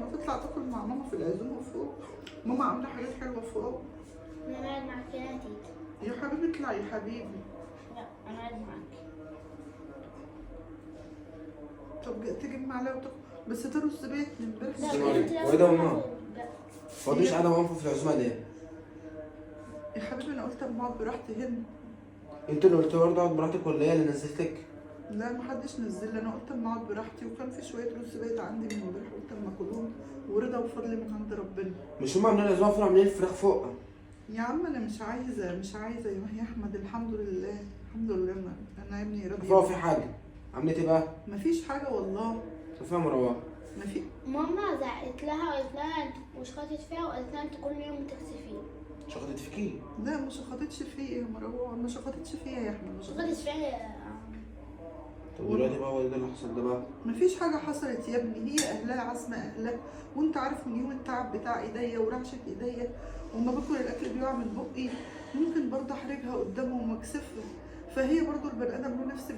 ما تطلع تاكل مع ماما في العزومه فوق. ماما عامله حاجات حلوه فوق. انا قاعد معاك يا تيتا. يا حبيبي اطلع يا حبيبي. لا انا قاعد معاك. طب تجيب معلقه وتاكل بس ترص بيت من امبارح. لا انت هو إيه ده يا ماما؟ لا فاضيش قاعده معاهم في العزومه ليه؟ يا حبيبي انا قلت اما اقعد براحتي هنا. انت اللي قلت برضه اقعد براحتك ولا هي اللي نزلتك؟ لا محدش نزل لي، انا قلت اما اقعد براحتي، وكان في شويه رز بايت عندي من امبارح قلت اما اكلهم، ورضا وفضل من عند ربنا. مش هم عاملين العزومه فين عاملين الفراخ فوق؟ يا عم انا مش عايزه يا احمد، الحمد لله الحمد لله انا يا ابني راضيه. فوق في حاجه عملت ايه بقى؟ مفيش حاجه والله. فيها مروه. مفيش. ماما زعقت لها وقالت لها انت وشخطت فيها وقالت لها انت كل يوم بتكسفيه. شخطت فيكي؟ لا ما شخطتش فيا يا مروه، ما شخطتش فيا يا احمد، ما شخطت شخطتش. فيها. طب دلوقتي بقى هو ده اللي حصل ده بقى؟ مفيش حاجه حصلت يا ابني، هي اهلها عازمه اهلها، وانت عارف من يوم التعب بتاع ايديا ورعشه ايديا، وما باكل الاكل بيقع من بقي ممكن برضه احرجها قدامهم واكسفها، فهي برضه البني ادم له نفس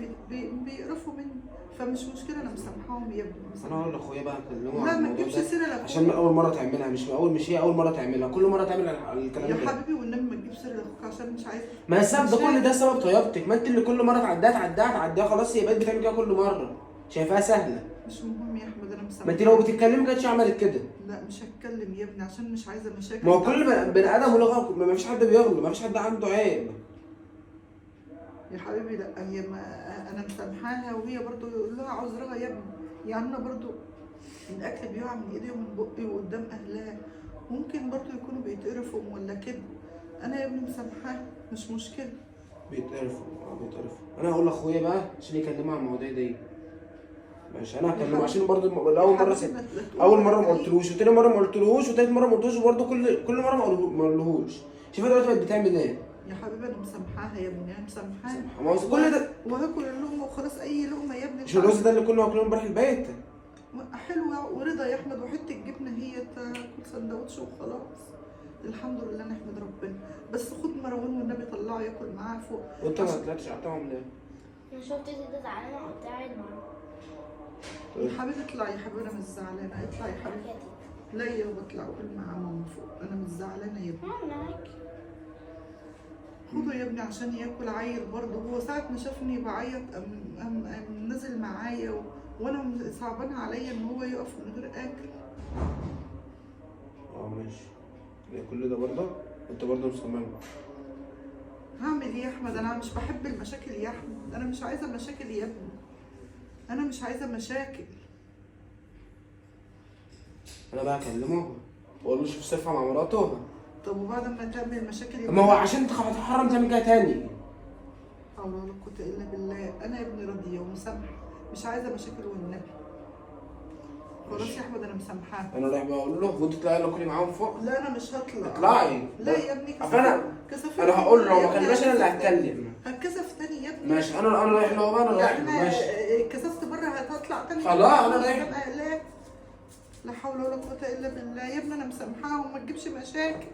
بيقرفوا مني، فمش مشكله انا مسامحاهم يا ابني. انا هقول لاخويا بقى اكلمه لا عن ما الموضوع تجيبش ده سيره لاخوك. عشان من اول مره تعملها، مش هي اول مره تعملها، كل مره تعمل الكلام يا ده. حبيبي والنبي ما تجيبش سيره لاخوك عشان مش عايز. ما السبب ده كل ده سبب طيبتك، ما انت اللي كل مره تعديها خلاص، هي بقت بتعمل كده كل مره، شايفاها سهله. مش مهم يا احمد انا مسامحاك. ما انت لو بتتكلمي ما كانتش عملت كده. لا مش هتكلم يا ابني عشان مش عايزه مشاكل. ما هو كل بني ادم وله غلط، ما فيش حد بيغلط، ما فيش حد عنده عيب. يا حبيبي لا هي ما انا مسامحاها، وهي برضو يقول لها عذرها يا ابني، يعني انا برضو الاكل بيقع من ايدي ومن بقي وقدام اهلها، ممكن برضو يكونوا بيتقرفوا ولا كده، انا يا ابني مسامحاها مش مشكله. بيتقرفوا. انا هقول لاخويا بقى عشان يكلمها عن المواضيع دي. ماشي انا هكلمه عشان برضه اول مره ما قلتلوش، وتاني مره ما قلتلوش، وتالت مره ما قلتلوش، وبرضه كل مره ما قلتلوش. شوف دلوقتي بقت بتعمل ايه؟ يا حبيبي انا مسامحاها يا ابني، انا مسامحاها. ما هو كل ده وهاكل اللقمه وخلاص، اي لقمه يا ابني. مش الرز ده اللي كنا واكلينه امبارح البيت؟ حلوه ورضا يا احمد، وحته الجبنه هي تاكل سندوتش وخلاص. الحمد لله نحمد ربنا، بس خد مروان والنبي طلعه ياكل معاه فوق. وانت ما طلعتش قعدتهم ليه؟ انا شفت تيتا زعلانه وقلت قاعد معاها. يا حبيبي اطلع يا حبيبي، انا مش زعلانه، اطلع يا حبيبي. لا يا بطلع اكل مع ماما فوق، انا مش زعلانه يا ابني. انا معاك. خده يا ابني عشان ياكل عيل برضه، هو ساعة ما شافني بعيط قام نزل معايا وانا صعبان عليا ان هو يقف من غير اكل. ماشي. كل ده برضه انت برضه مصمم. هعمل ايه يا احمد؟ انا مش بحب المشاكل يا احمد، انا مش عايزه مشاكل يا ابني، انا مش عايزه مشاكل. انا بقى اكلمه واقول له شوف صرفها مع مراته. طب وبعد ما تعمل مشاكل يا ما هو عشان انت هتحرم تعمل كده تاني. حول ولا قوه الا بالله، انا يا ابني راضيه ومسامحه، مش عايزه مشاكل والنبي. خلاص يا احمد انا مسامحاك. انا رايح بقى اقول له وانت تطلعي له كلي معاهم فوق. لا انا مش هطلع. اطلعي. لا يا ابني كسفت. انا هقول له لو ما كلمناش انا اللي هتكلم. هتكسف تاني يا ابني. ماشي انا رايح له بقى، انا رايح له. ماشي كسفت بره هتطلع تاني. خلاص انا رايح. لا حول ولا قوه الا بالله يا ابني، انا مسامحاهم، ما تجيبش مشاكل.